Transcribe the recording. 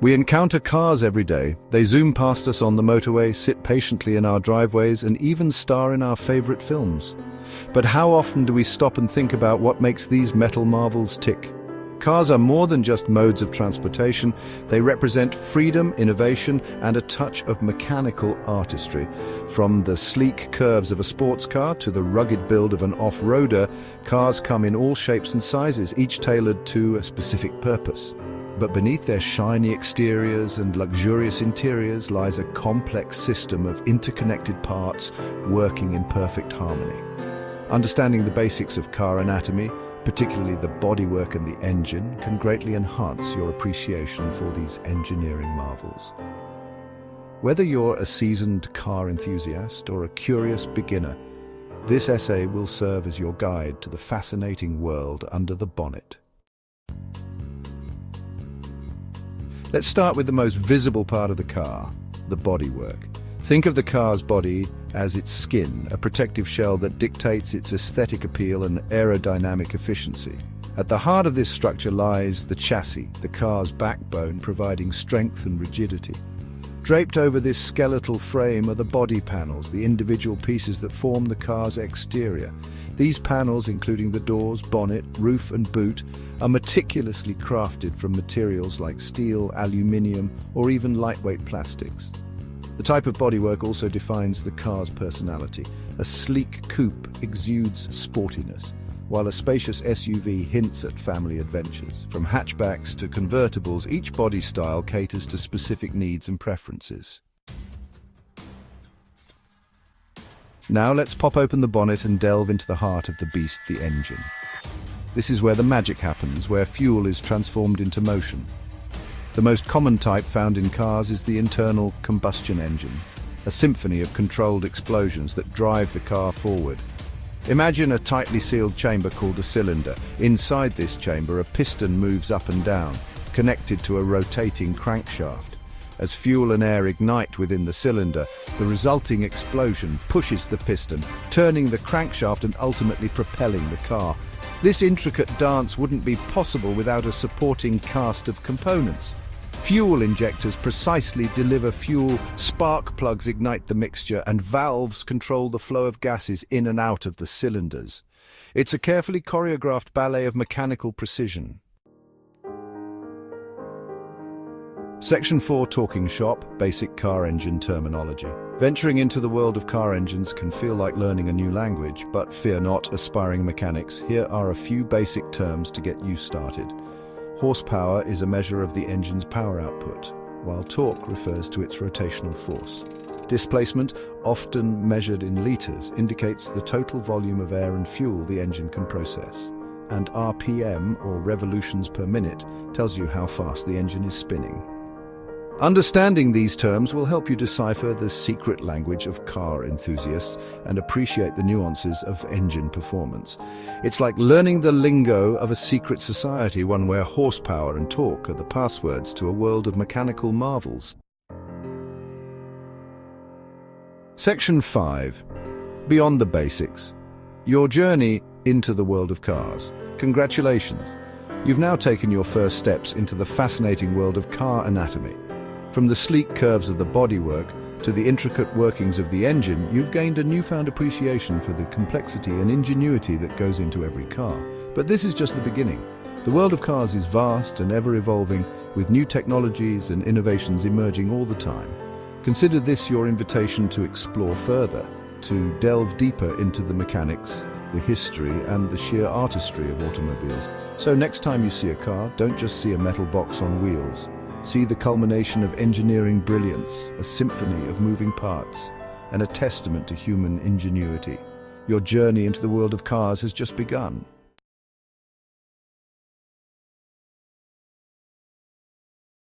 We encounter cars every day. They zoom past us on the motorway, sit patiently in our driveways, and even star in our favorite films. But how often do we stop and think about what makes these metal marvels tick? Cars are more than just modes of transportation. They represent freedom, innovation, and a touch of mechanical artistry. From the sleek curves of a sports car to the rugged build of an off-roader, cars come in all shapes and sizes, each tailored to a specific purpose. But beneath their shiny exteriors and luxurious interiors lies a complex system of interconnected parts working in perfect harmony. Understanding the basics of car anatomy, particularly the bodywork and the engine, can greatly enhance your appreciation for these engineering marvels. Whether you're a seasoned car enthusiast or a curious beginner, this essay will serve as your guide to the fascinating world under the bonnet. Let's start with the most visible part of the car, the bodywork. Think of the car's body as its skin, a protective shell that dictates its aesthetic appeal and aerodynamic efficiency. At the heart of this structure lies the chassis, the car's backbone, providing strength and rigidity. Draped over this skeletal frame are the body panels, the individual pieces that form the car's exterior. These panels, including the doors, bonnet, roof and boot, are meticulously crafted from materials like steel, aluminium, or even lightweight plastics. The type of bodywork also defines the car's personality. A sleek coupe exudes sportiness, while a spacious SUV hints at family adventures. From hatchbacks to convertibles, each body style caters to specific needs and preferences. Now let's pop open the bonnet and delve into the heart of the beast, the engine. This is where the magic happens, where fuel is transformed into motion. The most common type found in cars is the internal combustion engine, a symphony of controlled explosions that drive the car forward. Imagine a tightly sealed chamber called a cylinder. Inside this chamber, a piston moves up and down, connected to a rotating crankshaft. As fuel and air ignite within the cylinder, the resulting explosion pushes the piston, turning the crankshaft and ultimately propelling the car. This intricate dance wouldn't be possible without a supporting cast of components. Fuel injectors precisely deliver fuel, spark plugs ignite the mixture, and valves control the flow of gases in and out of the cylinders. It's a carefully choreographed ballet of mechanical precision. Section 4, Talking Shop, Basic Car Engine Terminology. Venturing into the world of car engines can feel like learning a new language, but fear not, aspiring mechanics. Here are a few basic terms to get you started. Horsepower is a measure of the engine's power output, while torque refers to its rotational force. Displacement, often measured in liters, indicates the total volume of air and fuel the engine can process. And RPM, or revolutions per minute, tells you how fast the engine is spinning. Understanding these terms will help you decipher the secret language of car enthusiasts and appreciate the nuances of engine performance. It's like learning the lingo of a secret society, one where horsepower and torque are the passwords to a world of mechanical marvels. Section 5. Beyond the basics. Your journey into the world of cars. Congratulations! You've now taken your first steps into the fascinating world of car anatomy. From the sleek curves of the bodywork to the intricate workings of the engine, you've gained a newfound appreciation for the complexity and ingenuity that goes into every car. But this is just the beginning. The world of cars is vast and ever-evolving, with new technologies and innovations emerging all the time. Consider this your invitation to explore further, to delve deeper into the mechanics, the history, and the sheer artistry of automobiles. So next time you see a car, don't just see a metal box on wheels. See the culmination of engineering brilliance, a symphony of moving parts, and a testament to human ingenuity. Your journey into the world of cars has just begun.